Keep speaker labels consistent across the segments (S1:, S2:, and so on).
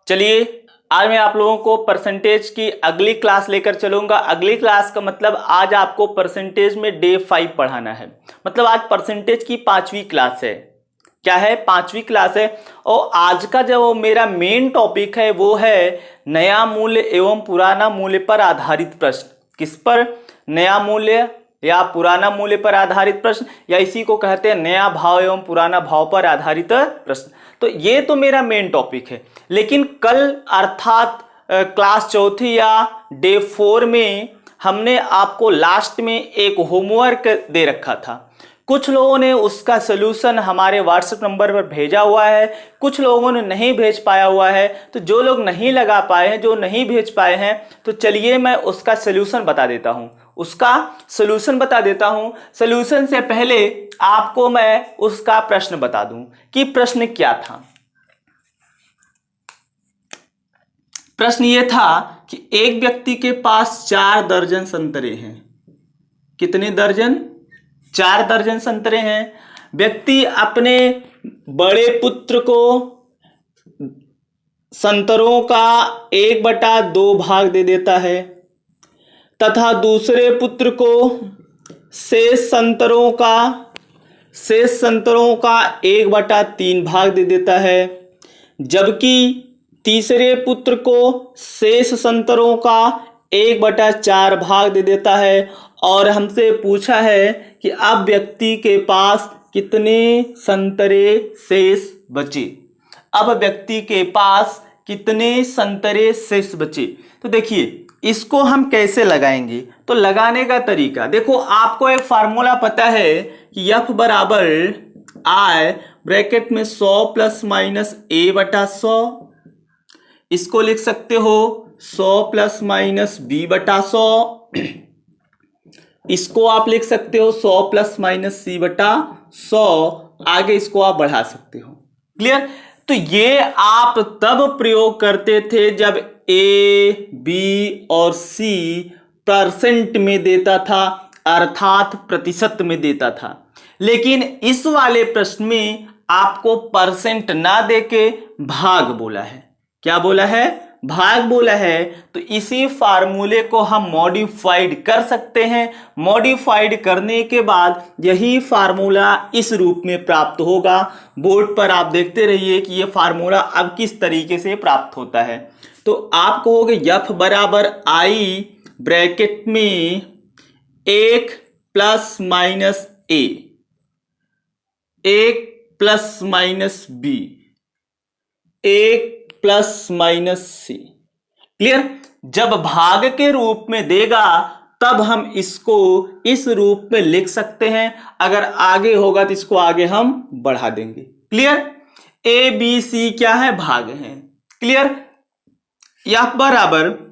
S1: चलिए आज मैं आप लोगों को परसेंटेज की अगली क्लास लेकर चलूंगा। अगली क्लास का मतलब आज आपको परसेंटेज में डे 5 पढ़ाना है। मतलब आज परसेंटेज की 5वीं क्लास है। क्या है? 5वीं क्लास है। और आज का जो मेरा मेन टॉपिक है वो है नया मूल्य एवं पुराना मूल्य पर आधारित प्रश्न। किस पर? नया मूल्य या पुराना मूल्य पर आधारित प्रश्न, या इसी को कहते हैं नया भाव एवं पुराना भाव पर आधारित प्रश्न। तो ये तो मेरा मेन टॉपिक है। लेकिन कल अर्थात क्लास चौथी या डे 4 में हमने आपको लास्ट में एक होमवर्क दे रखा था। कुछ लोगों ने उसका सलूशन हमारे व्हाट्सएप नंबर पर भेजा हुआ है, कुछ लोगों ने नहीं भेज पाया हुआ है। तो जो लोग नहीं लगा पाए हैं, जो नहीं भेज पाए हैं, तो चलिए मैं उसका सलूशन बता देता हूं। सलूशन से पहले आपको मैं उसका प्रश्न बता दूं कि प्रश्न क्या था। प्रश्न ये था कि एक व्यक्ति के पास 4 दर्जन संतरे हैं। कितने दर्जन? 4 दर्जन संतरे हैं। व्यक्ति अपने बड़े पुत्र को संतरों का 1/2 भाग दे देता है तथा दूसरे पुत्र को शेष संतरों का 1/3 भाग दे देता है, जबकि तीसरे पुत्र को शेष संतरों का 1/4 भाग दे देता है। और हमसे पूछा है कि अब व्यक्ति के पास कितने संतरे शेष बचे। तो देखिए इसको हम कैसे लगाएंगे। तो लगाने का तरीका देखो, आपको एक फार्मूला पता है कि F बराबर I ब्रैकेट में 100 प्लस माइनस A/100। इसको लिख सकते हो 100 प्लस माइनस B/100। इसको आप लिख सकते हो 100 प्लस माइनस C/100। आगे इसको आप बढ़ा सकते हो। क्लियर? तो ये आप तब प्रयोग करते थे जब A, B और C परसेंट में देता था, अर्थात प्रतिशत में देता था। लेकिन इस वाले प्रश्न में आपको परसेंट ना देके भाग बोला है। क्या बोला है? भाग बोला है। तो इसी फार्मूले को हम मॉडिफाइड कर सकते हैं। मॉडिफाइड करने के बाद यही फार्मूला इस रूप में प्राप्त होगा। बोर्ड पर आप देखते रहिए कि यह फार्मूला अब किस तरीके से प्राप्त होता है। तो आप कहोगे F बराबर I ब्रैकेट में 1 plus minus A, 1 plus minus B, 1 plus minus C। Clear? जब भाग के रूप में देगा तब हम इसको इस रूप में लिख सकते हैं। अगर आगे होगा तो इसको आगे हम बढ़ा देंगे। क्लियर? A, B, C क्या है? भाग है। क्लियर? F बराबर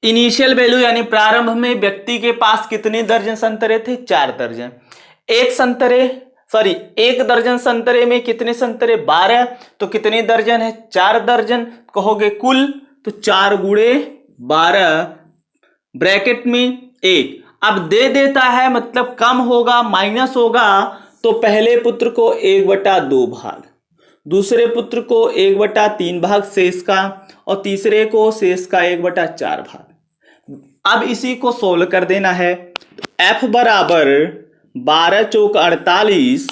S1: इनिशियल वैल्यू यानी प्रारंभ में व्यक्ति के पास कितने दर्जन संतरे थे? 4 दर्जन। एक दर्जन संतरे में कितने संतरे? 12। तो कितने दर्जन है? 4 दर्जन। कहोगे कुल, तो 4 गुणे 12 ब्रैकेट में 1। अब दे देता है मतलब कम होगा, माइनस होगा। तो पहले पुत्र को 1/2 भाग, दूसरे पुत्र को 1/3 भाग शेष का, और तीसरे को शेष का 1/4 भाग। अब इसी को सोल्व कर देना है। तो F बराबर 12 चौक 48,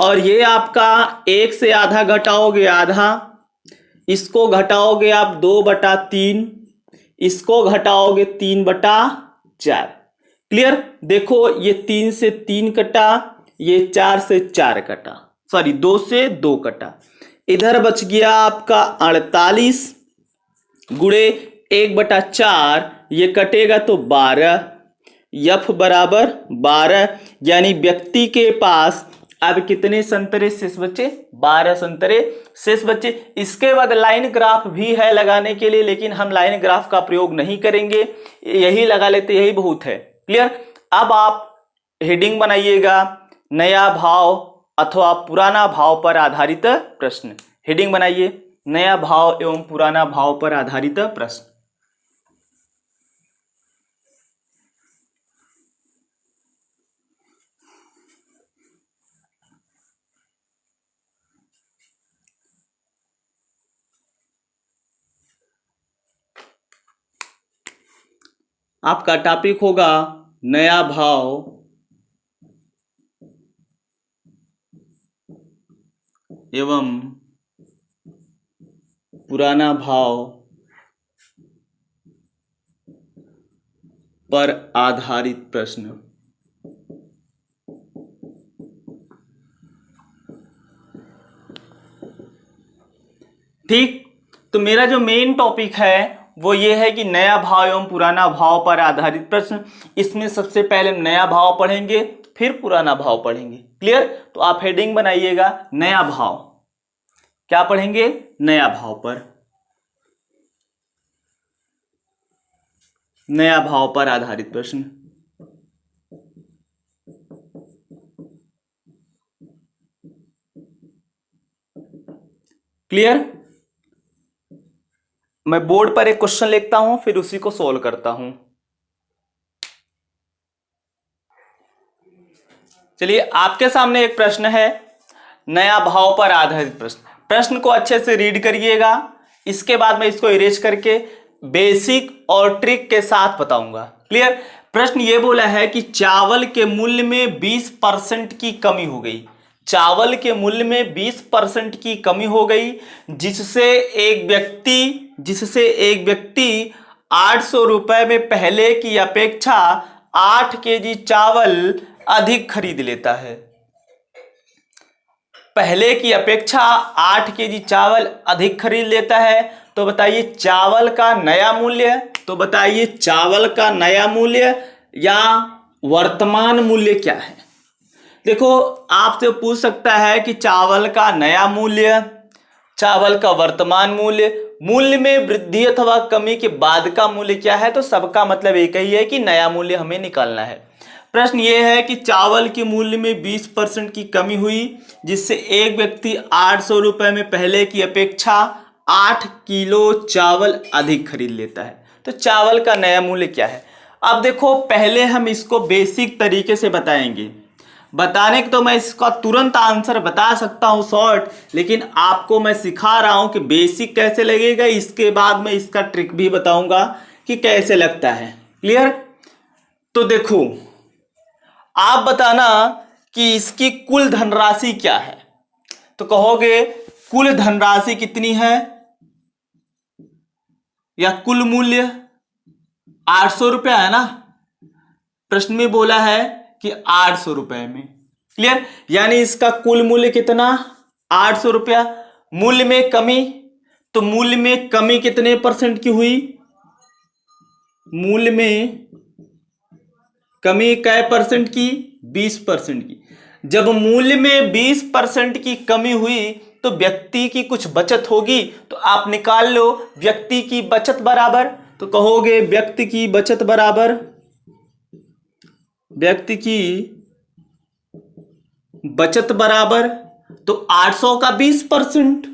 S1: और ये आपका 1 से आधा घटाओगे आधा, इसको घटाओगे आप 2/3, इसको घटाओगे 3/4। क्लियर? देखो ये 3 से 3 कटा, ये 4 से 4 कटा, 2 से 2 कटा। इधर बच गया आपका 48 गुणे 1/4, ये कटेगा तो 12। F बराबर 12, यानी व्यक्ति के पास अब कितने संतरे शेष बचे? 12 संतरे शेष बचे। इसके बाद लाइन ग्राफ भी है लगाने के लिए, लेकिन हम लाइन ग्राफ का प्रयोग नहीं करेंगे, यही लगा लेते, यही बहुत है। क्लियर? अब आप हेडिंग बनाइएगा, नया भाव अथवा पुराना भाव पर आधारित प्रश्न। हेडिंग बनाइए, नया भाव एवं पुराना भाव पर आधारित प्रश्न। आपका टॉपिक होगा नया भाव एवं पुराना भाव पर आधारित प्रश्न। ठीक, तो मेरा जो मेन टॉपिक है वो ये है कि नया भाव एवं पुराना भाव पर आधारित प्रश्न। इसमें सबसे पहले नया भाव पढ़ेंगे, फिर पुराना भाव पढ़ेंगे। क्लियर? तो आप हेडिंग बनाइएगा नया भाव। क्या पढ़ेंगे? नया भाव पर, नया भाव पर आधारित प्रश्न। क्लियर? मैं बोर्ड पर एक क्वेश्चन लिखता हूं, फिर उसी को सोल्व करता हूं। चलिए, आपके सामने एक प्रश्न है, नया भाव पर आधारित प्रश्न। प्रश्न को अच्छे से रीड करिएगा, इसके बाद मैं इसको इरेज करके बेसिक और ट्रिक के साथ बताऊंगा। क्लियर? प्रश्न ये बोला है कि चावल के मूल्य में 20% की कमी हो गई। चावल के मूल्य में 20% की कमी हो गई, जिससे एक व्यक्ति 800 रुपए में पहले की अपेक्षा 8 केजी चावल अधिक खरीद लेता है। पहले की अपेक्षा 8 केजी चावल अधिक खरीद लेता है। तो बताइए चावल का नया मूल्य, तो बताइए चावल का नया मूल्य या वर्तमान मूल्य क्या है? देखो, आपसे पूछ सकता है कि चावल का नया मूल्य, चावल का वर्तमान मूल्य, मूल्य में वृद्धि अथवा कमी के बाद का मूल्य क्या है? तो सबका मतलब एक ही है कि नया मूल्य हमें निकालना है। प्रश्न ये है कि चावल के मूल्य में 20% की कमी हुई, जिससे एक व्यक्ति 800 रुपए में पहले की अपेक्षा 8 किलो चावल अधिक खरीद लेता है। तो चावल का नया मूल्य क्या है? अब देखो, पहले हम इसको बेसिक तरीके से बताएंगे। बताने के तो मैं इसका तुरंत आंसर बता सकता हूं शॉर्ट, लेकिन आपको मैं सिखा रहा हूं कि बेसिक कैसे लगेगा। इसके बाद मैं इसका ट्रिक भी बताऊंगा कि कैसे लगता है। क्लियर? तो देखो, आप बताना कि इसकी कुल धनराशि क्या है। तो कहोगे कुल धनराशि कितनी है या कुल मूल्य 800 रुपया है ना। प्रश्न में बोला है कि 800 रुपए में। क्लियर? यानी इसका कुल मूल्य कितना? 800 रुपया। मूल्य में कमी, तो मूल्य में कमी कितने परसेंट की हुई? मूल्य में कमी कै परसेंट की? 20% की। जब मूल्य में 20% की कमी हुई तो व्यक्ति की कुछ बचत होगी। तो आप निकाल लो व्यक्ति की बचत बराबर, तो कहोगे व्यक्ति की बचत बराबर, व्यक्ति की बचत बराबर, तो 800 का 20%,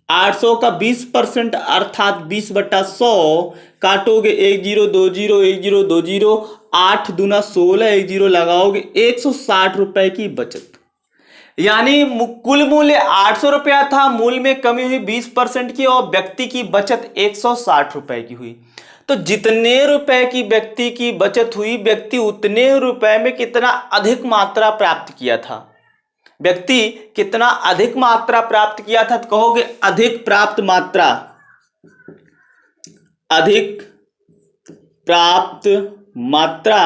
S1: 800 का 20% अर्थात 20/100, काटोगे 1 0 2 0 1 0 2 0, 8 दूना 16, 1 0 लगाओगे 160 रुपए की बचत। यानी कुल मूल्य 800 रुपया था, मूल्य में कमी हुई 20% की और व्यक्ति की बचत 160 रुपए की हुई। तो जितने रुपए की व्यक्ति की बचत हुई, व्यक्ति उतने रुपए में कितना अधिक मात्रा प्राप्त किया था। व्यक्ति कितना अधिक मात्रा प्राप्त किया था? तो कहोगे अधिक प्राप्त मात्रा, अधिक प्राप्त मात्रा।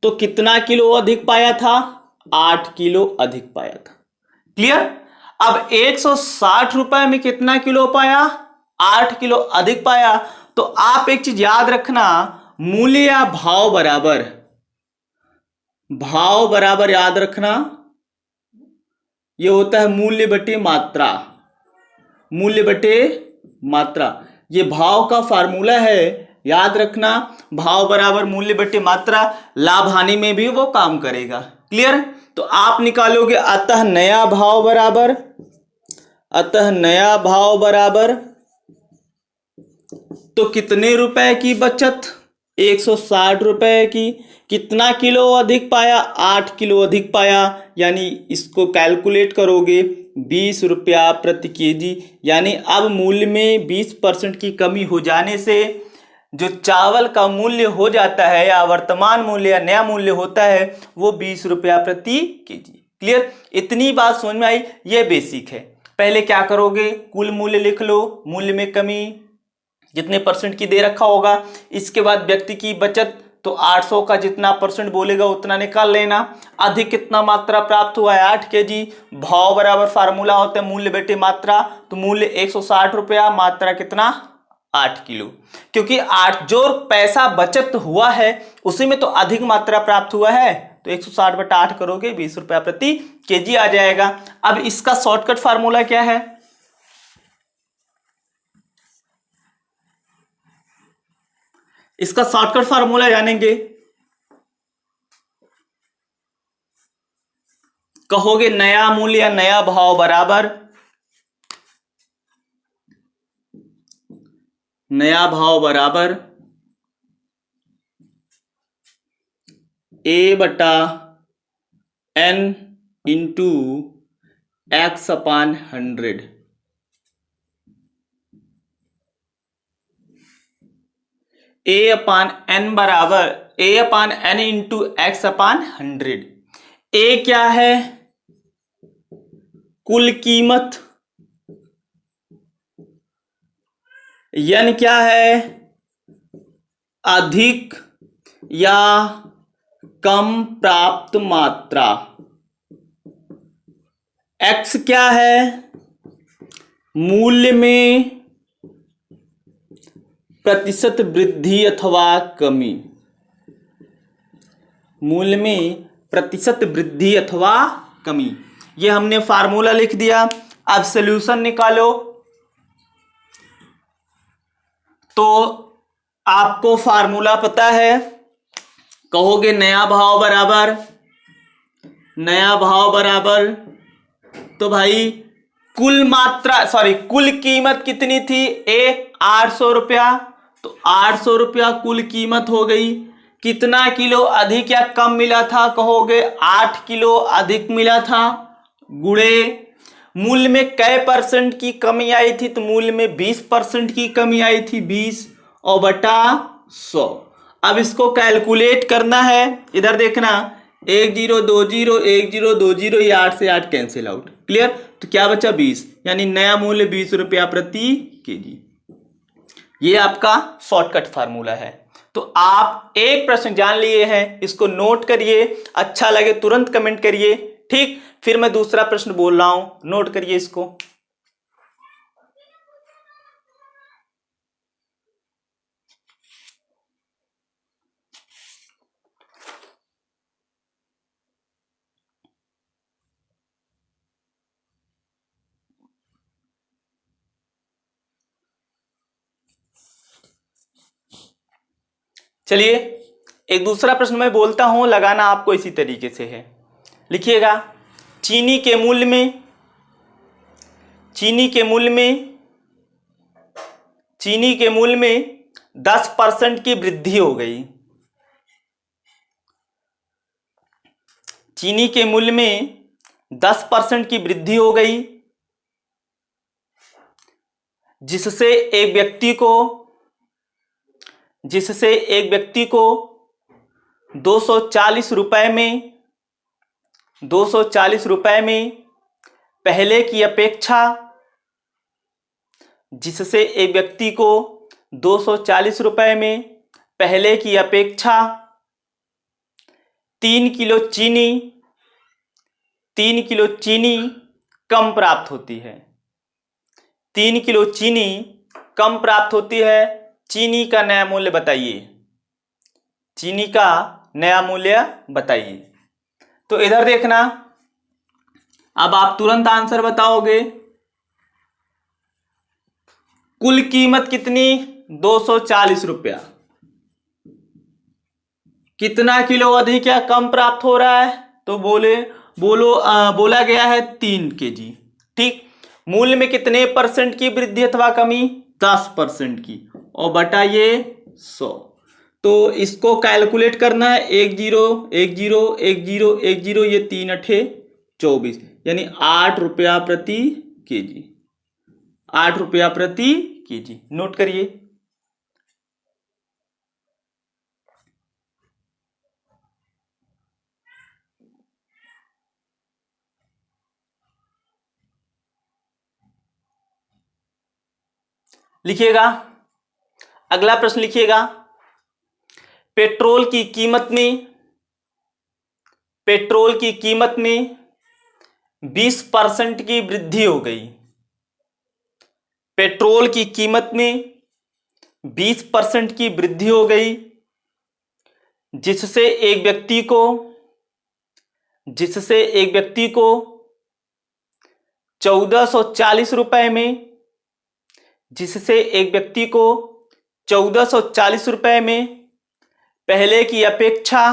S1: तो कितना किलो अधिक पाया था? 8 किलो अधिक पाया था। क्लियर? अब 160 रुपए में कितना किलो पाया? 8 किलो अधिक पाया। तो आप एक चीज याद रखना, मूल्य या भाव बराबर, भाव बराबर याद रखना, यह होता है मूल्य बटे मात्रा। मूल्य बटे मात्रा, यह भाव का फार्मूला है, याद रखना। भाव बराबर मूल्य बटे मात्रा, लाभ हानि में भी वो काम करेगा। क्लियर? तो आप निकालोगे अतः नया भाव बराबर, अतः नया भाव बराबर, तो कितने रुपए की बचत? 160 रुपए की। कितना किलो अधिक पाया? 8 किलो अधिक पाया। यानी इसको कैलकुलेट करोगे 20 रुपया प्रति केजी। यानी अब मूल्य में 20% की कमी हो जाने से जो चावल का मूल्य हो जाता है या वर्तमान मूल्य या नया मूल्य होता है वो 20 रुपया प्रति केजी। क्लियर, इतनी बात समझ में आई। ये बेसिक है। पहले क्या करोगे, कुल मूल्य लिख लो, मूल्य में कमी जितने परसेंट की दे रखा होगा। इसके बाद व्यक्ति की बचत, तो 800 का जितना परसेंट बोलेगा उतना निकाल लेना। अधिक कितना मात्रा प्राप्त हुआ है 8 केजी। भाव बराबर फार्मूला होता है मूल्य बेटे मात्रा, तो मूल्य 160 रुपया, मात्रा कितना 8 किलो। क्योंकि 8 जो पैसा बचत हुआ है उसी में तो अधिक मात्रा प्राप्त हुआ है, तो 160/8 करोगे 20 रुपया प्रति केजी आ जाएगा। अब इसका शॉर्टकट फार्मूला क्या है, इसका शॉर्टकट फार्मूला जानेंगे। कहोगे नया मूल्य या नया भाव बराबर नया भाव बराबर A/N इंटू X/100। A/N बराबर A/N इंटू X/100। ए क्या है, कुल कीमत, N क्या है, अधिक या कम प्राप्त मात्रा, X क्या है, मूल्य में प्रतिशत वृद्धि अथवा कमी, मूल्य में प्रतिशत वृद्धि अथवा कमी। ये हमने फार्मूला लिख दिया। अब सॉल्यूशन निकालो। तो आपको फार्मूला पता है, कहोगे नया भाव बराबर, तो भाई कुल मात्रा कुल कीमत कितनी थी, 800 रुपया, तो 800 रुपया कुल कीमत हो गई। कितना किलो अधिक या कम मिला था, कहोगे 8 किलो अधिक मिला था, गुणे मूल्य में कै परसेंट की कमी आई थी, तो मूल्य में 20% की कमी आई थी, 20 और बटा 100। अब इसको कैलकुलेट करना है। इधर देखना 1 0 2 0 1 0 2 0, ये 8 से 8 कैंसिल आउट। क्लियर, तो क्या बचा 20, यानी नया मूल्य 20 रुपया प्रति केजी। ये आपका शॉर्टकट फार्मूला है। तो आप एक प्रश्न जान लिए हैं, इसको नोट करिए, अच्छा लगे तुरंत कमेंट करिए। ठीक, फिर मैं दूसरा प्रश्न बोल रहा हूं, नोट करिए इसको। चलिए एक दूसरा प्रश्न मैं बोलता हूं, लगाना आपको इसी तरीके से है। लिखिएगा, चीनी के मूल्य में 10% की वृद्धि हो गई। चीनी के मूल्य में 10% की वृद्धि हो गई, जिससे एक व्यक्ति को 240 रुपए में पहले की अपेक्षा, जिससे एक व्यक्ति को 240 रुपए में पहले की अपेक्षा 3 किलो चीनी कम प्राप्त होती है। 3 किलो चीनी कम प्राप्त होती है। चीनी का नया मूल्य बताइए। तो इधर देखना, अब आप तुरंत आंसर बताओगे। कुल कीमत कितनी, 240 रुपया। कितना किलो अधिक या कम प्राप्त हो रहा है, तो बोला गया है 3 केजी। ठीक, मूल्य में कितने परसेंट की वृद्धि अथवा कमी, 10% की, और बटा ये 100। तो इसको कैलकुलेट करना है, 1 0 1 0 1 0 1 0, ये 3 8 24, यानी 8 रुपया प्रति केजी। 8 रुपया प्रति केजी, नोट करिए। लिखिएगा। अगला प्रश्न लिखिएगा, पेट्रोल की कीमत में 20% की वृद्धि हो गई। पेट्रोल की कीमत में 20% की वृद्धि हो गई, जिससे एक व्यक्ति को 1440 रुपए में, जिससे एक व्यक्ति को 1440 रुपए में पहले की अपेक्षा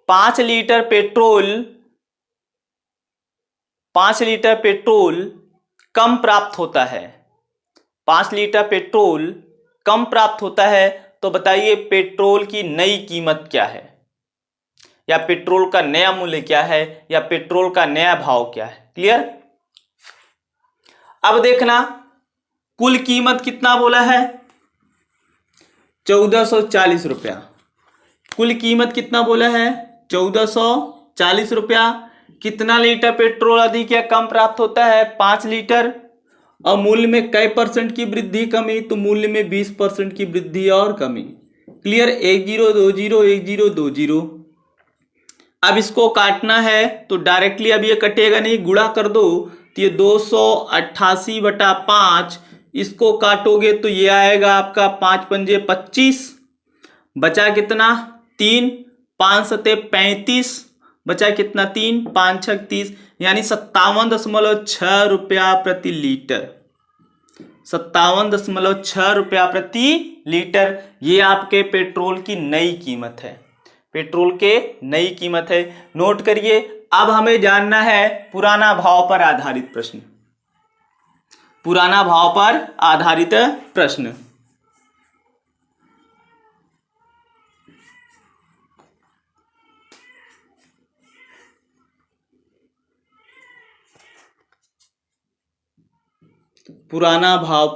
S1: 5 लीटर पेट्रोल कम प्राप्त होता है। 5 लीटर पेट्रोल कम प्राप्त होता है। तो बताइए पेट्रोल की नई कीमत क्या है, या पेट्रोल का नया मूल्य क्या है, या पेट्रोल का नया भाव क्या है। क्लियर। अब देखना, कुल कीमत कितना बोला है, 1440 रुपया। कुल कीमत कितना बोला है, 1440 रुपया। कितना लीटर पेट्रोल अधिक या कम प्राप्त होता है, 5 लीटर। और मूल्य में कई % की वृद्धि कमी, तो मूल्य में 20% की वृद्धि और कमी। क्लियर। 1020 अब इसको काटना है तो डायरेक्टली अब ये कटेगा नहीं, गुणा कर दो तो ये 288/5। इसको काटोगे तो ये आएगा आपका 5 पंजे 25, बचा कितना 3, 5 सते 35, बचा कितना 3, 5 छक 30, यानी 57.6 रुपया प्रति लीटर। 57.6 रुपया प्रति लीटर। ये आपके पेट्रोल की नई कीमत है, पेट्रोल के नई कीमत है। नोट करिए। अब हमें जानना है पुराना भाव पर आधारित प्रश्न। पुराना भाव पर आधारित प्रश्न। पुराना भाव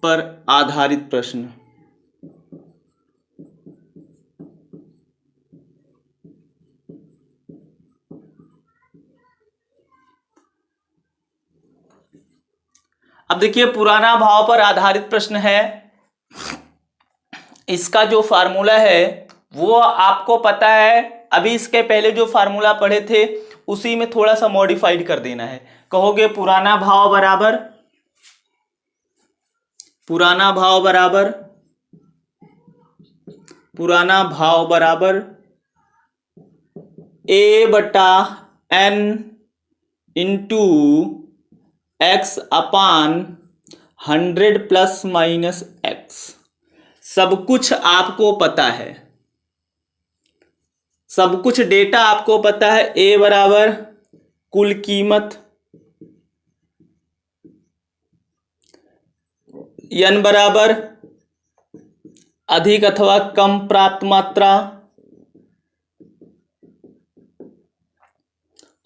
S1: पर आधारित प्रश्न। अब देखिए पुराना भाव पर आधारित प्रश्न है। इसका जो फार्मूला है वो आपको पता है। अभी इसके पहले जो फार्मूला पढ़े थे उसी में थोड़ा सा मॉडिफाइड कर देना है। कहोगे पुराना भाव बराबर A/N इंटू x अपान 100 प्लस माइनस x। सब कुछ आपको पता है, सब कुछ डेटा आपको पता है। A बराबर कुल कीमत, N बराबर अधिक अथवा कम प्राप्त मात्रा,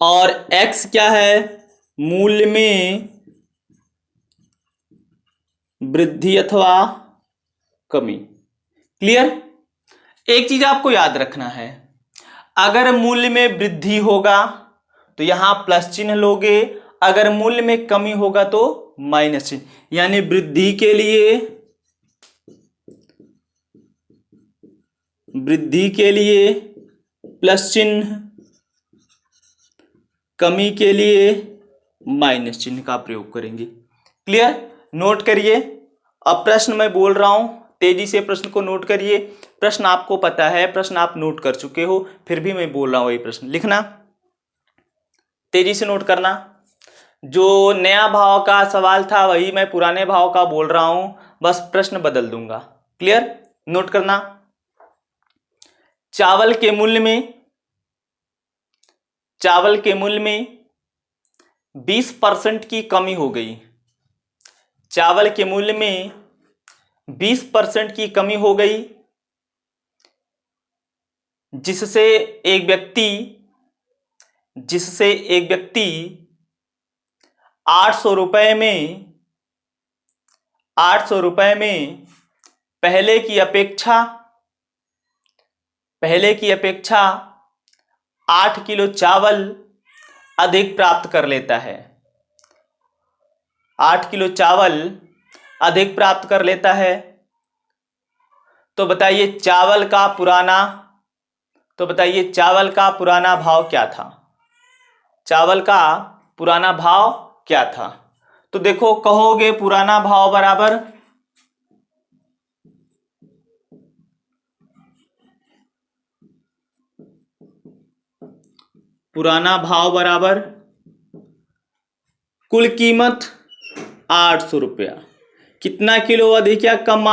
S1: और x क्या है, मूल्य में वृद्धि अथवा कमी। क्लियर। एक चीज आपको याद रखना है, अगर मूल्य में वृद्धि होगा तो यहां प्लस चिन्ह लोगे, अगर मूल्य में कमी होगा तो माइनस चिन्ह। यानी वृद्धि के लिए प्लस चिन्ह, कमी के लिए माइनस चिन्ह का प्रयोग करेंगे। क्लियर। नोट करिए। अब प्रश्न मैं बोल रहा हूं, तेजी से प्रश्न को नोट करिए। प्रश्न आपको पता है, प्रश्न आप नोट कर चुके हो, फिर भी मैं बोल रहा हूं वही प्रश्न लिखना, तेजी से नोट करना। जो नया भाव का सवाल था वही मैं पुराने भाव का बोल रहा हूं, बस प्रश्न बदल दूंगा। क्लियर। नोट करना। चावल के मूल्य में 20% की कमी हो गई। चावल के मूल्य में 20% की कमी हो गई, जिससे एक व्यक्ति 800 रुपए में पहले की अपेक्षा 8 किलो चावल अधिक प्राप्त कर लेता है, 8 किलो चावल अधिक प्राप्त कर लेता है, तो बताइए चावल का पुराना भाव क्या था? चावल का पुराना भाव क्या था? तो देखो, कहोगे पुराना भाव बराबर कुल कीमत 800 रुपया। कितना किलो अधिक या कम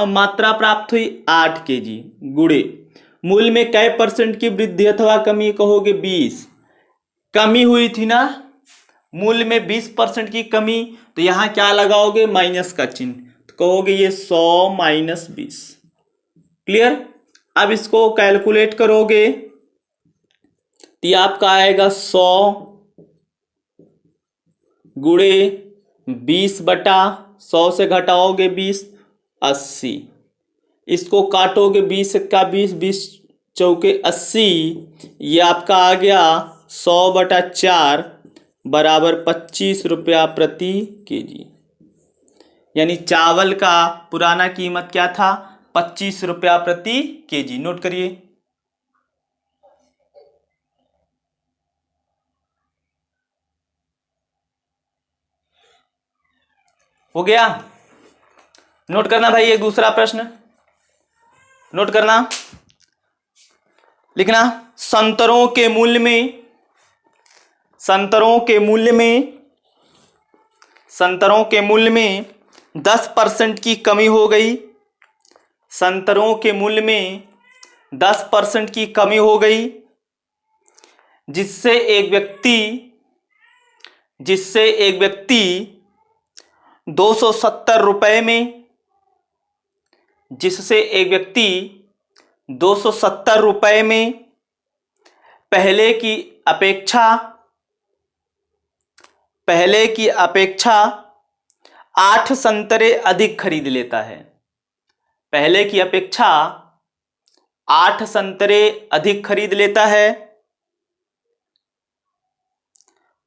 S1: मात्रा प्राप्त हुई? 8 केजी गुणे मूल्य में कै % की वृद्धि अथवा कमी? कहोगे 20। कमी हुई थी ना, मूल्य में 20% की कमी, तो यहां क्या लगाओगे? माइनस का चिन्ह, तो कहोगे ये 100 माइनस 20। क्लियर? अब इसको कैलकुलेट करोगे तो ये आपका आएगा 100 गुणे 20/100 से घटाओगे 20, 80। इसको काटोगे 20 का 20, 20 चौके 80, ये आपका आ गया 100/4 बराबर 25 रुपया प्रति केजी। यानी चावल का पुराना कीमत क्या था? 25 रुपया प्रति केजी। नोट करिए। हो गया? नोट करना भाई, एक दूसरा प्रश्न नोट करना, लिखना। संतरों के मूल्य में 10% की कमी हो गई। संतरों के मूल्य में 10% की कमी हो गई, जिससे एक व्यक्ति 270 रुपए में 270 रुपए में पहले की अपेक्षा 8 संतरे अधिक खरीद लेता है। पहले की अपेक्षा 8 संतरे अधिक खरीद लेता है,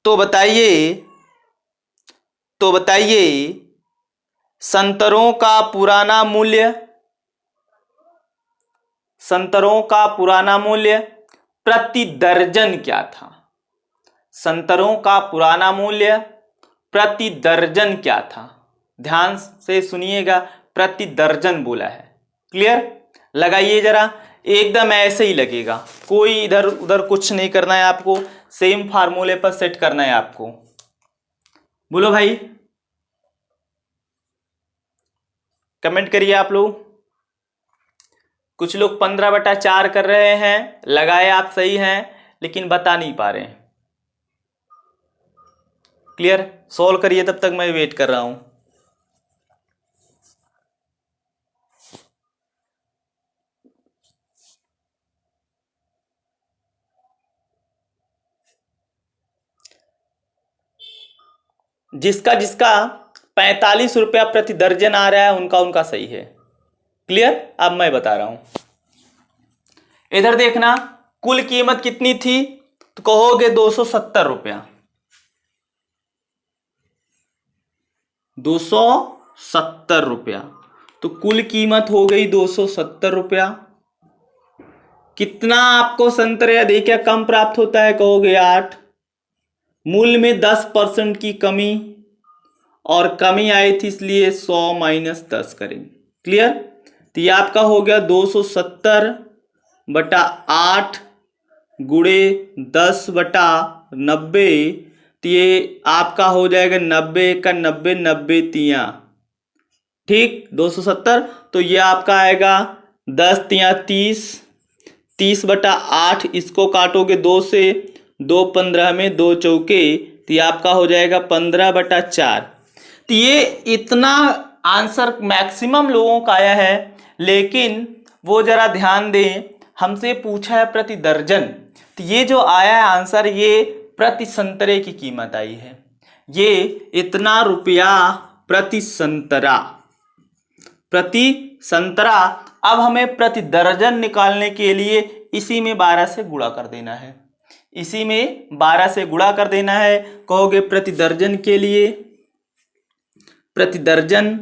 S1: तो बताइए संतरों का पुराना मूल्य प्रति दर्जन क्या था? संतरों का पुराना मूल्य प्रति दर्जन क्या था? ध्यान से सुनिएगा, प्रति दर्जन बोला है। क्लियर? लगाइए जरा, एकदम ऐसे ही लगेगा, कोई इधर उधर कुछ नहीं करना है आपको, सेम फार्मूले पर सेट करना है आपको। बोलो भाई, कमेंट करिए आप लोग। कुछ लोग 15/4 कर रहे हैं, लगाए आप सही हैं, लेकिन बता नहीं पा रहे हैं। क्लियर? सॉल्व करिए, तब तक मैं वेट कर रहा हूं। जिसका 45 रुपया प्रति दर्जन आ रहा है, उनका सही है। क्लियर? अब मैं बता रहा हूं, इधर देखना। कुल कीमत कितनी थी? तो कहोगे 270 रुपया। 270 रुपया, तो कुल कीमत हो गई 270 रुपया। कितना आपको संतरे अधिक या कम प्राप्त होता है? कहोगे 8। मूल्य में 10% की कमी, और कमी आई थी इसलिए 100 माइनस 10 करेंगे। क्लियर? तो ये आपका हो गया 270/8 गुणे 10/90, तो ये आपका हो जाएगा 90 का 90, 90 तिया, ठीक, 270। तो ये आपका आएगा 10 तिया 30, 30/8, इसको काटोगे 2 से, 2 15 में 2 चौके, तो ये आपका हो जाएगा 15/4। तो ये इतना आंसर मैक्सिमम लोगों का आया है, लेकिन वो जरा ध्यान दें, हमसे पूछा है प्रति दर्जन, तो ये जो आया है आंसर, ये प्रति संतरे की कीमत आई है। ये इतना रुपया प्रति संतरा। अब हमें प्रति दर्जन निकालने के लिए इसी में 12 से गुणा कर देना है। इसी में 12 से गुणा कर देना है। कहोगे प्रति दर्जन के लिए, प्रति दर्जन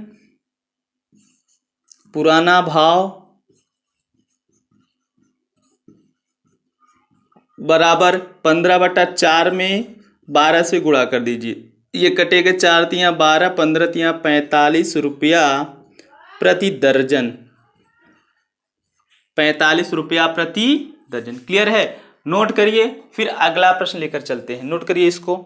S1: पुराना भाव बराबर 15/4 में 12 से गुणा कर दीजिए। ये कटेगा 4 तिया 12, 15 तिया 45 रुपया प्रति दर्जन, 45 रुपया प्रति दर्जन। क्लियर है? नोट करिए, फिर अगला प्रश्न लेकर चलते हैं। नोट करिए इसको।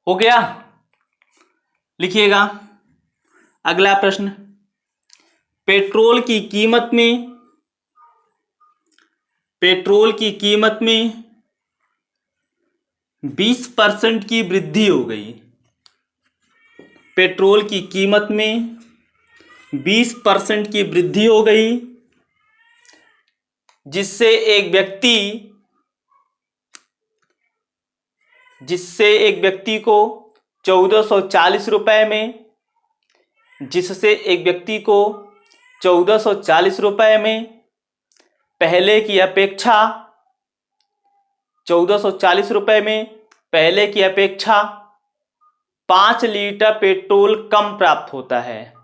S1: हो गया? लिखिएगा अगला प्रश्न। पेट्रोल की कीमत में 20% की वृद्धि हो गई। पेट्रोल की कीमत में 20% की वृद्धि हो गई, जिससे एक व्यक्ति को 1440 रुपए में, जिससे एक व्यक्ति को 1440 रुपए में पहले की अपेक्षा 1440 रुपए में पहले की अपेक्षा 5 लीटर पेट्रोल कम प्राप्त होता है।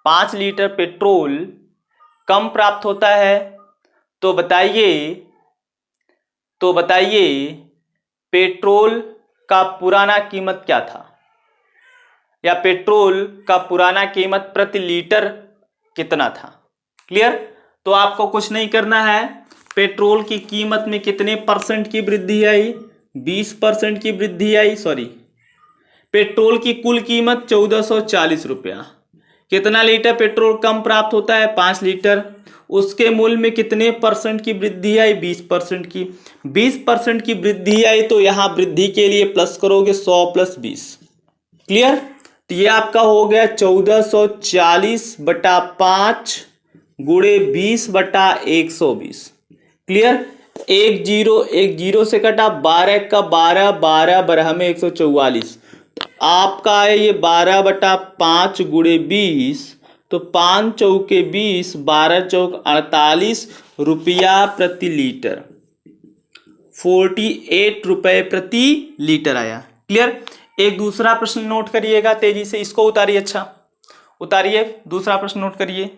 S1: 5 लीटर पेट्रोल कम प्राप्त होता है। तो बताइए पेट्रोल का पुराना कीमत क्या था, या पेट्रोल का पुराना कीमत प्रति लीटर कितना था। क्लियर? तो आपको कुछ नहीं करना है। पेट्रोल की कीमत में कितने परसेंट की वृद्धि आई? 20% की वृद्धि आई। सॉरी, पेट्रोल की कुल कीमत 1440 रुपया। कितना लीटर पेट्रोल कम प्राप्त होता है? 5 लीटर। उसके मूल्य में कितने परसेंट की वृद्धि आई? 20% की। 20% की वृद्धि आई तो यहां वृद्धि के लिए प्लस करोगे 100 + 20। क्लियर? तो ये आपका हो गया 1440/5 गुणे 20/120। क्लियर? 1 0 से कटा, 12 का 12, 12 बरह में 144। तो आपका है ये 12/5 गुणे 20, तो 5 चौके 20, 12 चौक 48 रुपया प्रति लीटर, 48 रुपए प्रति लीटर आया। क्लियर? एक दूसरा प्रश्न नोट करिएगा तेजी से, इसको उतारिए। अच्छा उतारिए, दूसरा प्रश्न नोट करिए।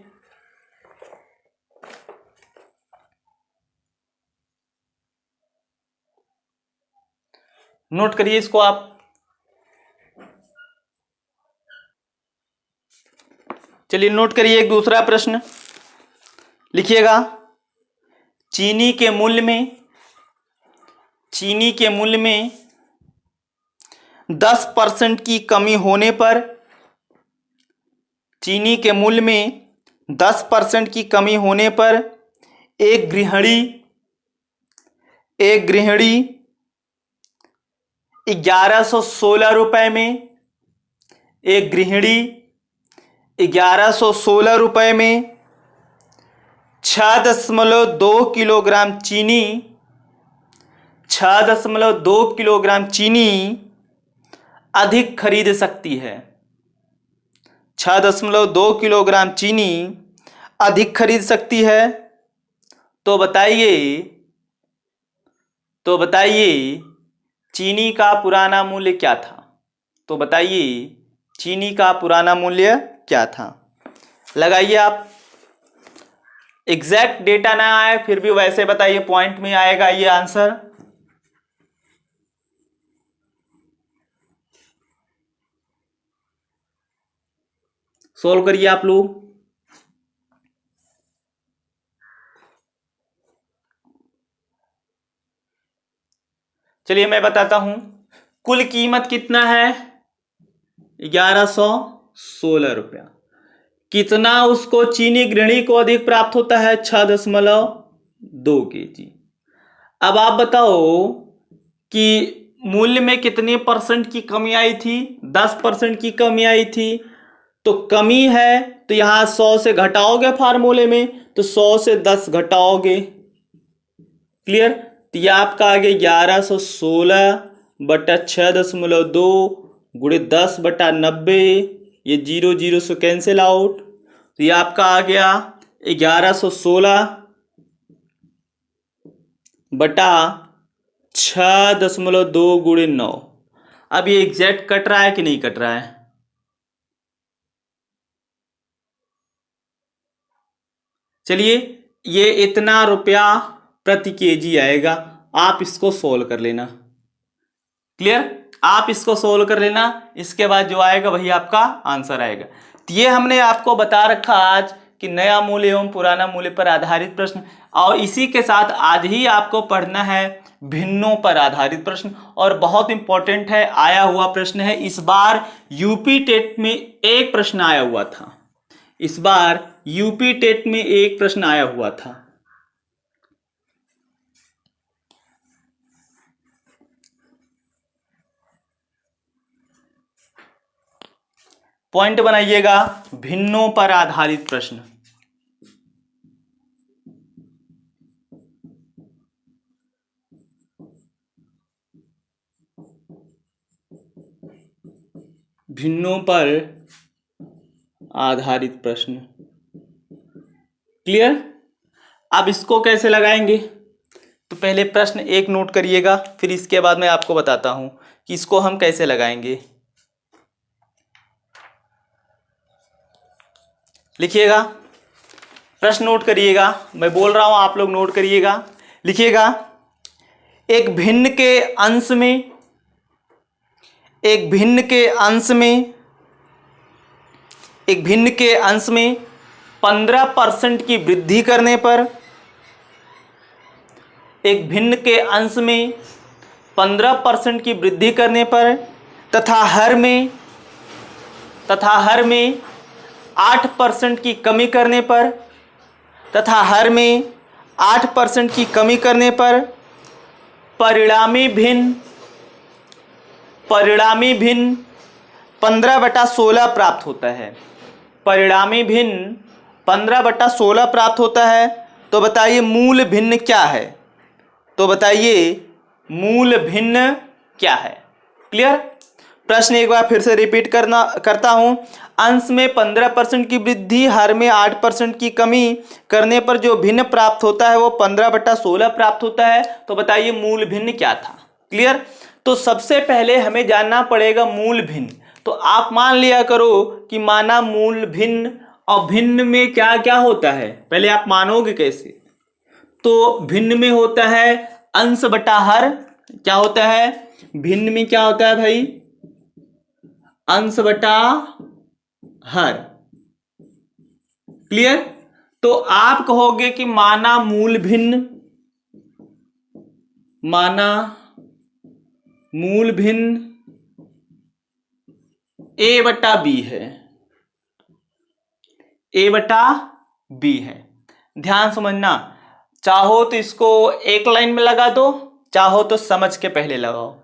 S1: नोट करिए इसको आप। चलिए नोट करिए एक दूसरा प्रश्न। लिखिएगा चीनी के मूल्य में 10% की कमी होने पर, चीनी के मूल्य में 10% की कमी होने पर एक गृहिणी 1116 रुपए में, एक गृहिणी 1116 रुपए में 6.2 किलोग्राम चीनी 6.2 किलोग्राम चीनी अधिक खरीद सकती है। 6.2 किलोग्राम चीनी अधिक खरीद सकती है। तो बताइए चीनी का पुराना मूल्य क्या था? तो बताइए चीनी का पुराना मूल्य क्या था? लगाइए आप। एग्जैक्ट डेटा ना आए फिर भी वैसे बताइए, पॉइंट में आएगा ये आंसर। सोल्व करिए आप लोग। चलिए मैं बताता हूं। कुल कीमत कितना है? 1116 रुपया। कितना उसको चीनी गृहिणी को अधिक प्राप्त होता है? 6.2 kg। अब आप बताओ कि मूल्य में कितने परसेंट की कमी आई थी? 10% की कमी आई थी। तो कमी है तो यहां 100 से घटाओगे फार्मूले में, तो 100 से 10 घटाओगे। क्लियर? तो यह आपका आ गया 1116/6.2 गुणे 10/90, ये 0 0 से कैंसिल आउट, तो ये आपका आ गया 1116/6.2 गुणे 9। अब ये एग्जैक्ट कट रहा है कि नहीं कट रहा है? चलिए, ये इतना रुपया प्रति केजी आएगा। आप इसको सोल्व कर लेना। क्लियर? आप इसको सोल्व कर लेना, इसके बाद जो आएगा वही आपका आंसर आएगा। तो ये हमने आपको बता रखा आज कि नया मूल्य एवं पुराना मूल्य पर आधारित प्रश्न, और इसी के साथ आज ही आपको पढ़ना है भिन्नों पर आधारित प्रश्न, और बहुत इंपॉर्टेंट है, आया हुआ प्रश्न है। इस बार यूपी टेट में एक प्रश्न आया हुआ था। इस बार यूपी टेट में एक प्रश्न आया हुआ था। पॉइंट बनाइएगा, भिन्नों पर आधारित प्रश्न। भिन्नों पर आधारित प्रश्न। क्लियर? अब इसको कैसे लगाएंगे? तो पहले प्रश्न एक नोट करिएगा, फिर इसके बाद मैं आपको बताता हूं कि इसको हम कैसे लगाएंगे। लिखिएगा, प्रश्न नोट करिएगा, मैं बोल रहा हूं आप लोग नोट करिएगा। लिखिएगा, एक भिन्न के अंश में 15% की वृद्धि करने पर, एक भिन्न के अंश में 15% की वृद्धि करने पर तथा हर में 8% की कमी करने पर, तथा हर में 8% की कमी करने पर परिणामी भिन्न 15/16 प्राप्त होता है। परिणामी भिन्न 15/16 प्राप्त होता है। तो बताइए मूल भिन्न क्या है? क्या है? क्लियर? प्रश्न एक बार फिर से रिपीट करता हूं। अंश में 15% की वृद्धि, हर में 8% की कमी करने पर जो भिन्न प्राप्त होता है वो 15/16 प्राप्त होता है। तो बताइए मूल भिन्न क्या था? क्लियर? तो सबसे पहले हमें जानना पड़ेगा मूल भिन्न। तो आप मान लिया करो कि माना मूल भिन्न, और भिन्न में क्या क्या होता है पहले आप मानोगे कैसे? तो भिन्न में होता है अंश बटा हर। क्या होता है भिन्न में? क्या होता है भाई? अंश बटा हर। क्लियर? तो आप कहोगे कि माना मूल भिन्न a बटा b है। a बटा b है। ध्यान समझना, चाहो तो इसको एक लाइन में लगा दो, चाहो तो समझ के पहले लगाओ।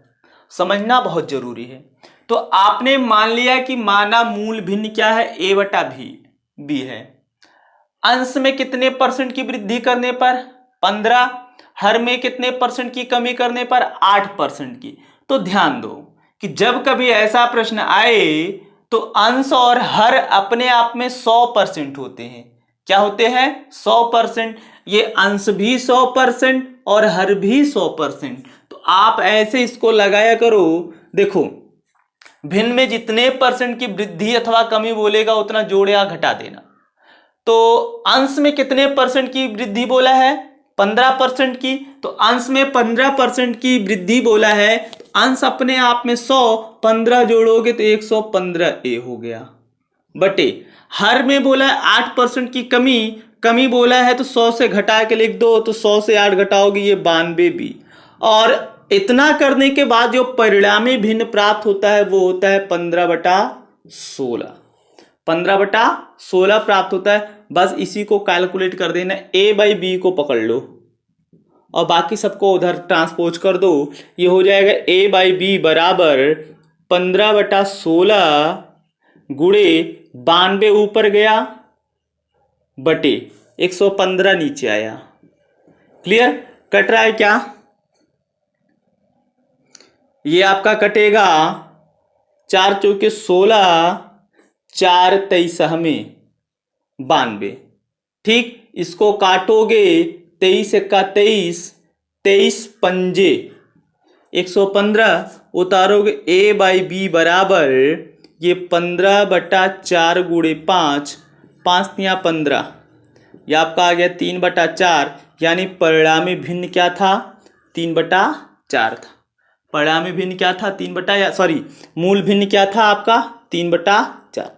S1: समझना बहुत जरूरी है। तो आपने मान लिया कि माना मूल भिन्न क्या है? a बटा b है। अंश में कितने परसेंट की वृद्धि करने पर? 15। हर में कितने परसेंट की कमी करने पर? 8% की। तो ध्यान दो कि जब कभी ऐसा प्रश्न आए तो अंश और हर अपने आप में 100% होते हैं। क्या होते हैं? 100%। ये अंश भी 100% और हर भी 100%। तो आप ऐसे इसको लगाया करो। देखो, भिन्न में जितने परसेंट की वृद्धि अथवा कमी बोलेगा उतना जोड़ या घटा देना। तो अंश में कितने परसेंट की वृद्धि बोला है? 15% की। तो अंश में 15% की वृद्धि बोला है, तो अंश अपने आप में 100, 15 जोड़ोगे तो 115a हो गया। बटे हर में बोला है 8% की कमी बोला है, तो 100 से घटा के लिख दो। तो 100 से 8 घटाओगे ये 92b। और इतना करने के बाद जो परिणामी भिन्न प्राप्त होता है वो होता है 15/16। 15/16 प्राप्त होता है। बस इसी को कैलकुलेट कर देना, a/b को पकड़ लो और बाकी सबको उधर ट्रांसपोज कर दो। ये हो जाएगा a/b बराबर 15/16 गुणे 92 ऊपर गया बटे 115 नीचे आया। क्लियर? कट रहा है क्या? ये आपका कटेगा 4 चौके 16, 4 23 में 92। ठीक, इसको काटोगे 23 एक्का 23, 23 पंजे 115, उतारोगे ए बाई बी बराबर ये 15/4 गुणे 5, 5 तिया 15, ये आपका आ गया 3/4, यानी परिणामी भिन्न क्या था? 3/4 था। परिणामी भिन्न क्या था? मूल भिन्न क्या था आपका? 3/4।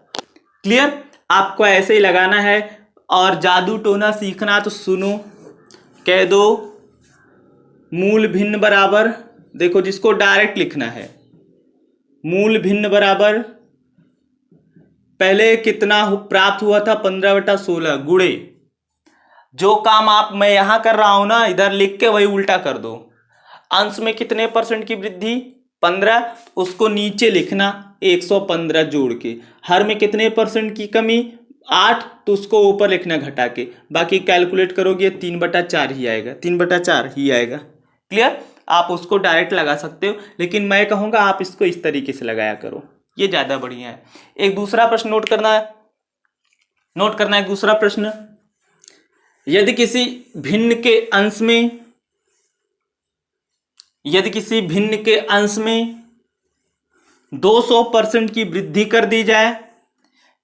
S1: क्लियर? आपको ऐसे ही लगाना है। और जादू टोना सीखना तो सुनो, कह दो मूल भिन्न बराबर, देखो जिसको डायरेक्ट लिखना है, मूल भिन्न बराबर पहले कितना प्राप्त हुआ था? 15/16 गुणे जो काम मैं यहां कर रहा हूं ना, इधर लिख के वही उल्टा कर दो। अंश में कितने % की वृद्धि? 15, उसको नीचे लिखना 115 जोड़ के। हर में कितने % की कमी? 8, तो उसको ऊपर लिखना घटा के। बाकी कैलकुलेट करोगे 3/4 ही आएगा, 3/4 ही आएगा। क्लियर? आप उसको डायरेक्ट लगा सकते हो, लेकिन मैं कहूंगा आप इसको इस तरीके से लगाया करो, ये ज्यादा बढ़िया है। एक दूसरा प्रश्न नोट करना है, एक दूसरा प्रश्न। यदि किसी भिन्न के अंश में 200% की वृद्धि कर दी जाए,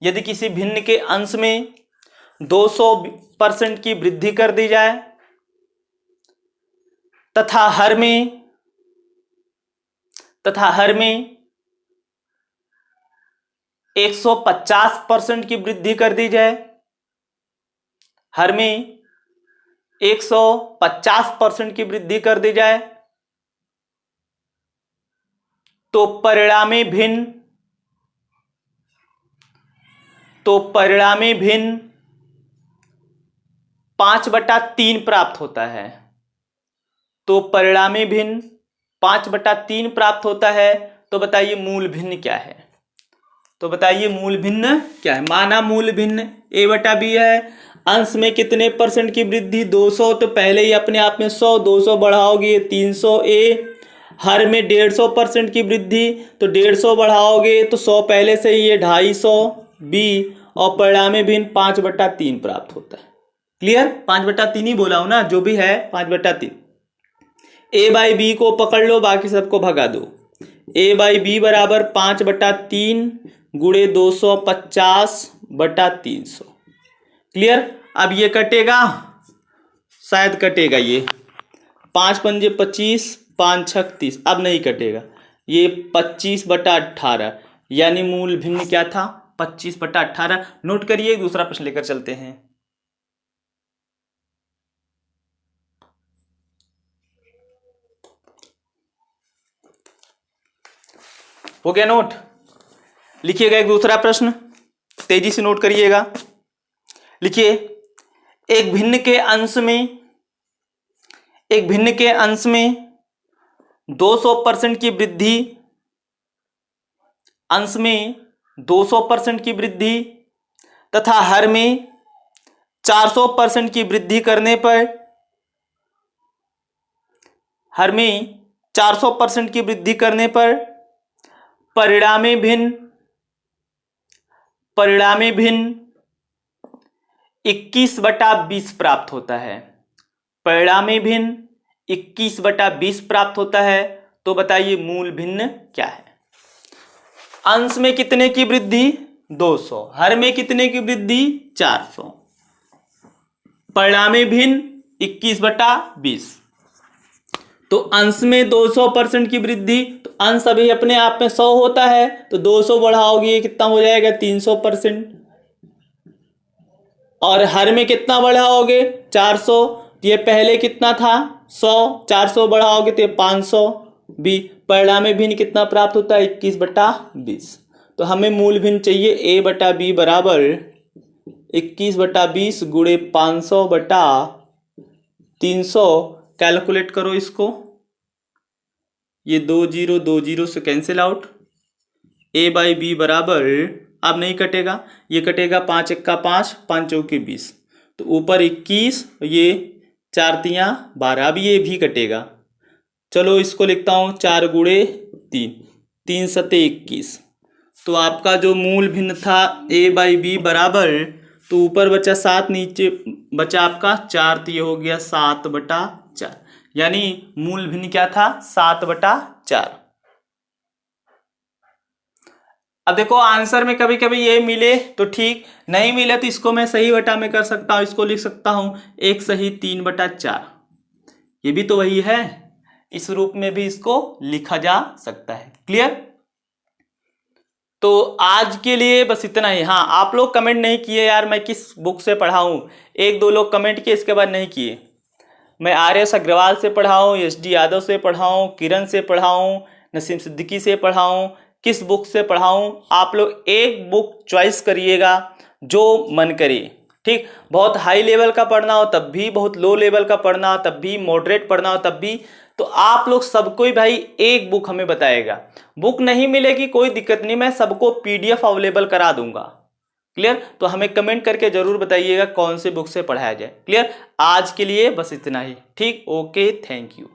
S1: यदि किसी भिन्न के अंश में 200% की वृद्धि कर दी जाए तथा हर में 150% की वृद्धि कर दी जाए, हर में 150% की वृद्धि कर दी जाए, तो परिणामी भिन्न 5/3 प्राप्त होता है। तो परिणामी भिन्न 5/3 प्राप्त होता है। तो बताइए मूल भिन्न क्या है? माना मूल भिन्न a/b है। अंश में कितने % की वृद्धि? 200, तो पहले ही अपने आप में 100, 200 बढ़ाओगे 300a। हर में 150% की वृद्धि, तो 150 बढ़ाओगे तो 100 पहले से ही, ये 250b, और परिणामी भिन्न 5/3 प्राप्त होता है। क्लियर? 5/3 ही बोला हूं ना, जो भी है 5/3। a/b को पकड़ लो, बाकी सबको भगा दो। a/b बराबर 5/3 गुणे 250/300। क्लियर? अब ये कटेगा, शायद कटेगा ये 5 पंजे 25, 5 छक 30, अब नहीं कटेगा। ये 25/18, यानी मूल भिन्न क्या था? 25/18। नोट करिए, दूसरा प्रश्न लेकर चलते हैं। हो गया नोट? लिखिएगा एक दूसरा प्रश्न, तेजी से नोट करिएगा। लिखिए, एक भिन्न के अंश में 200% की वृद्धि, अंश में 200% की वृद्धि तथा हर में 400% की वृद्धि करने पर, हर में 400% की वृद्धि करने पर परिणामी भिन्न 21/20 प्राप्त होता है। परिणामी भिन्न 21/20 प्राप्त होता है। तो बताइए मूल भिन्न क्या है? अंश में कितने की वृद्धि? 200। हर में कितने की वृद्धि? 400। परिणामी भिन्न 21/20। तो अंश में 200% की वृद्धि, तो अंश अभी अपने आप में 100 होता है, तो 200 बढ़ाओगे ये कितना हो जाएगा? 300%। और हर में कितना बढ़ाओगे? 400, ये पहले कितना था? 100, 400 बढ़ाओगे तो ये 500 भी। परिणामी भिन्न कितना प्राप्त होता है? 21/20। तो हमें मूल भिन्न चाहिए a/b बराबर 21/20 गुणे 500/300। कैलकुलेट करो इसको, ये 2 0 2 0 से कैंसिल आउट। a/b बराबर, अब नहीं कटेगा, ये कटेगा 5 एक्का 5, 5 चौके 20, तो ऊपर 21, ये 4 तियां 12, अब ये भी कटेगा। चलो इसको लिखता हूं 4 गुणे 3, 3 सते 21, तो आपका जो मूल भिन्न था a/b बराबर, तो ऊपर बचा 7, नीचे बचा आपका 4, तो ये हो गया 7/4, यानी मूल भिन्न क्या था 7/4। अब देखो आंसर में कभी कभी ये मिले तो ठीक, नहीं मिले तो इसको मैं सही बटा में कर सकता हूं, इसको लिख सकता हूं 1 सही 3/4, ये भी तो वही है, इस रूप में भी इसको लिखा जा सकता है। क्लियर? तो आज के लिए बस इतना ही। हाँ, आप लोग कमेंट नहीं किए यार मैं किस बुक से पढ़ाऊं, 1-2 लोग कमेंट किए, इसके बाद नहीं किए। मैं आर.एस. अग्रवाल से पढ़ाऊं, एस.डी. यादव से पढ़ाऊं, किरण से पढ़ाऊं, नसीम सिद्दीकी से पढ़ाऊं, किस बुक से पढ़ाऊं, आप लोग एक बुक चॉइस करिएगा जो मन करे। ठीक, बहुत हाई लेवल का पढ़ना हो तब भी, बहुत लो लेवल का पढ़ना हो तब भी, मॉडरेट पढ़ना हो तब भी, तो आप लोग सबको ही भाई एक बुक हमें बताएगा। बुक नहीं मिलेगी कोई दिक्कत नहीं, मैं सबको PDF अवेलेबल करा दूंगा। क्लियर? तो हमें कमेंट करके जरूर बताइएगा कौन से बुक से पढ़ाया जाए। क्लियर? आज के लिए बस इतना ही। ठीक, ओके, थैंक यू।